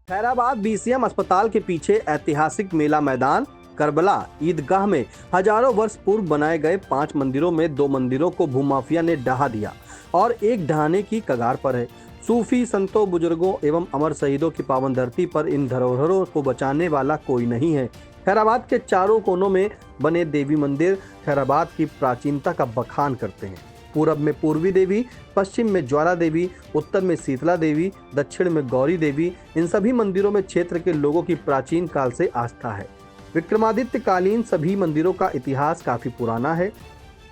Khairabad BCM अस्पताल के पीछे ऐतिहासिक मेला मैदान करबला ईदगाह में हजारों वर्ष पूर्व बनाए गए 5 मंदिरों में 2 मंदिरों को भूमाफिया ने ढहा दिया और एक ढहाने की कगार पर है। सूफी संतों, बुजुर्गों एवं अमर शहीदों की पावन धरती पर इन धरोहरों को बचाने वाला कोई नहीं है। खैराबाद के चारों कोनों में बने देवी मंदिर खैराबाद की प्राचीनता का बखान करते हैं। पूरब में पूर्वी देवी, पश्चिम में ज्वाला देवी, उत्तर में शीतला देवी, दक्षिण में गौरी देवी। इन सभी मंदिरों में क्षेत्र के लोगों की प्राचीन काल से आस्था है। विक्रमादित्य कालीन सभी मंदिरों का इतिहास काफी पुराना है।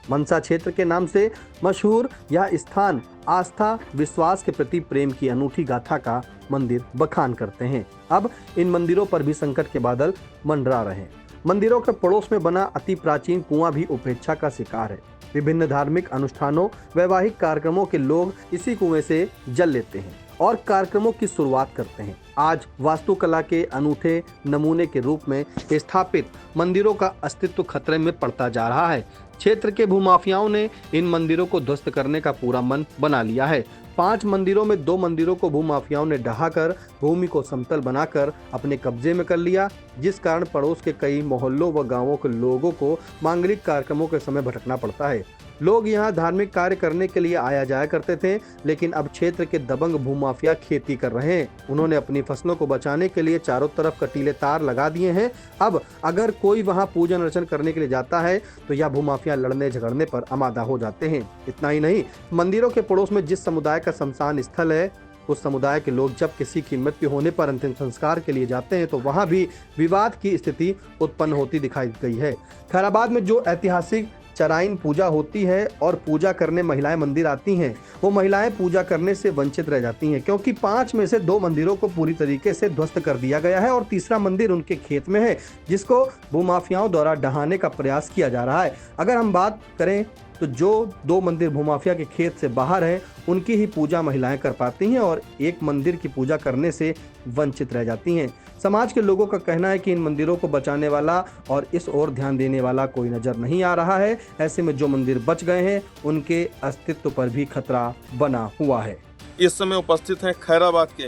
मनसा क्षेत्र के नाम से मशहूर यह स्थान आस्था, विश्वास के प्रति प्रेम की अनूठी गाथा का मंदिर बखान करते हैं। अब इन मंदिरों पर भी संकट के बादल मंडरा रहे हैं। मंदिरों के पड़ोस में बना अति प्राचीन कुआं भी उपेक्षा का शिकार है। विभिन्न धार्मिक अनुष्ठानों, वैवाहिक कार्यक्रमों के लोग इसी कुएं से जल लेते हैं और कार्यक्रमों की शुरुआत करते हैं। आज वास्तुकला के अनूठे नमूने के रूप में स्थापित मंदिरों का अस्तित्व खतरे में पड़ता जा रहा है। क्षेत्र के भूमाफियाओं ने इन मंदिरों को ध्वस्त करने का पूरा मन बना लिया है। 5 मंदिरों में 2 मंदिरों को भूमाफियाओं ने ढहाकर भूमि को समतल बनाकर अपने कब्जे में कर लिया, जिस कारण पड़ोस के कई मोहल्लों व गांवों के लोगों को मांगलिक कार्यक्रमों के समय भटकना पड़ता है। लोग यहां धार्मिक कार्य करने के लिए आया जाया करते थे, लेकिन अब क्षेत्र के दबंग भूमाफिया खेती कर रहे हैं। उन्होंने अपनी फसलों को बचाने के लिए चारों तरफ कटीले तार लगा दिए हैं। अब अगर कोई वहां पूजन अर्चन करने के लिए जाता है तो यह भूमाफिया लड़ने झगड़ने पर आमादा हो जाते हैं। इतना ही नहीं, मंदिरों के पड़ोस में जिस समुदाय का शमशान स्थल है, उस समुदाय के लोग जब किसी की मृत्यु होने पर अंतिम संस्कार के लिए जाते हैं तो वहां भी विवाद की स्थिति उत्पन्न होती दिखाई गई है। खैराबाद में जो ऐतिहासिक चराइन पूजा होती है और पूजा करने महिलाएं मंदिर आती हैं, वो महिलाएं पूजा करने से वंचित रह जाती हैं, क्योंकि 5 में से 2 मंदिरों को पूरी तरीके से ध्वस्त कर दिया गया है और तीसरा मंदिर उनके खेत में है, जिसको भूमाफियाओं द्वारा ढहाने का प्रयास किया जा रहा है। अगर हम बात करें तो जो 2 मंदिर भूमाफिया के खेत से बाहर हैं, उनकी ही पूजा महिलाएं कर पाती हैं और एक मंदिर की पूजा करने से वंचित रह जाती हैं। समाज के लोगों का कहना है कि इन मंदिरों को बचाने वाला और इस ओर ध्यान देने वाला कोई नजर नहीं आ रहा है। ऐसे में जो मंदिर बच गए हैं, उनके अस्तित्व पर भी खतरा बना हुआ है। इस समय उपस्थित हैं खैराबाद के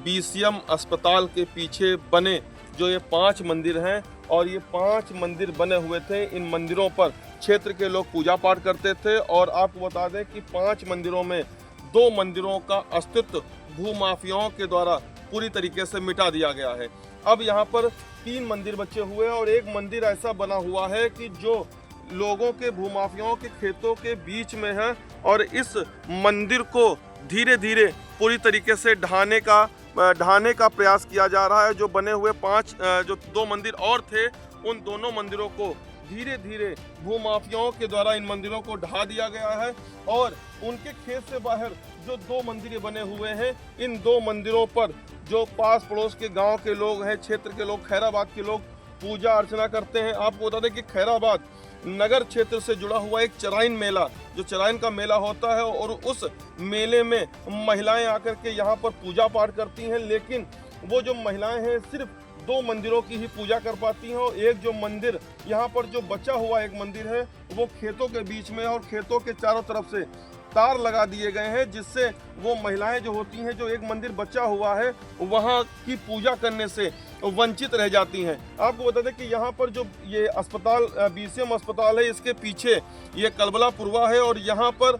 बीसीएम अस्पताल के पीछे बने जो ये 5 मंदिर हैं, और ये 5 मंदिर बने हुए थे। इन मंदिरों पर क्षेत्र के लोग पूजा पाठ करते थे, और आपको बता दें कि 5 मंदिरों में 2 मंदिरों का अस्तित्व भूमाफियाओं के द्वारा पूरी तरीके से मिटा दिया गया है। अब यहाँ पर 3 मंदिर बचे हुए हैं और एक मंदिर ऐसा बना हुआ है कि जो लोगों के, भूमाफियाओं के खेतों के बीच में है, और इस मंदिर को धीरे धीरे पूरी तरीके से ढहाने का प्रयास किया जा रहा है। जो बने हुए 5 जो 2 मंदिर और थे, उन दोनों मंदिरों को धीरे धीरे भूमाफियाओं के द्वारा इन मंदिरों को ढहा दिया गया है, और उनके खेत से बाहर जो 2 मंदिर बने हुए हैं, इन 2 मंदिरों पर जो पास पड़ोस के गांव के लोग हैं, क्षेत्र के लोग, खैराबाद के लोग पूजा अर्चना करते हैं। आपको बता दें कि खैराबाद नगर क्षेत्र से जुड़ा हुआ एक चराइन मेला, जो चराइन का मेला होता है, और उस मेले में महिलाएं आकर के यहाँ पर पूजा पाठ करती हैं, लेकिन वो जो महिलाएं हैं सिर्फ 2 मंदिरों की ही पूजा कर पाती हैं। और एक जो मंदिर यहाँ पर जो बचा हुआ एक मंदिर है, वो खेतों के बीच में, और खेतों के चारों तरफ से तार लगा दिए गए हैं, जिससे वो महिलाएं जो होती हैं, जो एक मंदिर बचा हुआ है वहाँ की पूजा करने से वंचित रह जाती हैं। आपको बता दें कि यहाँ पर जो ये अस्पताल बीसीएम अस्पताल है, इसके पीछे ये कलबला पुरवा है, और यहाँ पर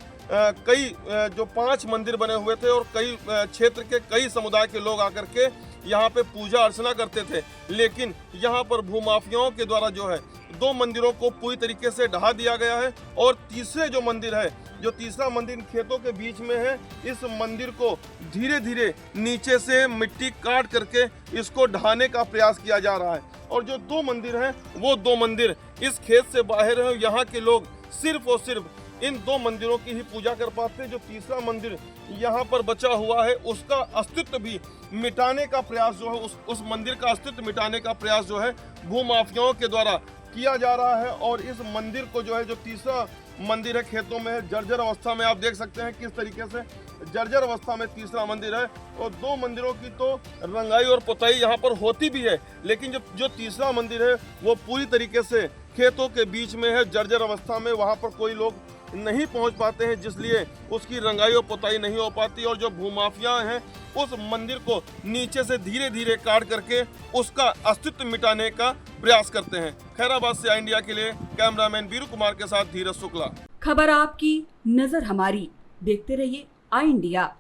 कई जो 5 मंदिर बने हुए थे, और कई क्षेत्र के कई समुदाय के लोग आकर के यहाँ पे पूजा अर्चना करते थे। लेकिन यहाँ पर भूमाफियाओं के द्वारा जो है 2 मंदिरों को पूरी तरीके से ढहा दिया गया है, और तीसरे जो मंदिर है, जो तीसरा मंदिर खेतों के बीच में है, इस मंदिर को धीरे धीरे नीचे से मिट्टी काट करके इसको ढहाने का प्रयास किया जा रहा है। और जो 2 मंदिर हैं, वो 2 मंदिर इस खेत से बाहर है। यहाँ के लोग सिर्फ और सिर्फ इन 2 मंदिरों की ही पूजा कर पाते हैं। जो तीसरा मंदिर यहाँ पर बचा हुआ है, उसका अस्तित्व भी मिटाने का प्रयास जो है, उस मंदिर का अस्तित्व मिटाने का प्रयास जो है भूमाफियाओं के द्वारा किया जा रहा है। और इस मंदिर को जो है, जो तीसरा मंदिर है, खेतों में है, जर्जर अवस्था में, आप देख सकते हैं किस तरीके से जर्जर अवस्था में तीसरा मंदिर है। और 2 मंदिरों की तो रंगाई और पुताई यहाँ पर होती भी है, लेकिन जो तीसरा मंदिर है वो पूरी तरीके से खेतों के बीच में है, जर्जर अवस्था में। वहाँ पर कोई लोग नहीं पहुंच पाते हैं, जिसलिए उसकी रंगाई और पुताई नहीं हो पाती और जो भूमाफिया हैं उस मंदिर को नीचे से धीरे धीरे काट करके उसका अस्तित्व मिटाने का प्रयास करते हैं। खैराबाद से इंडिया के लिए कैमरामैन वीरू कुमार के साथ धीरज शुक्ला। खबर आपकी, नजर हमारी। देखते रहिए आई इंडिया।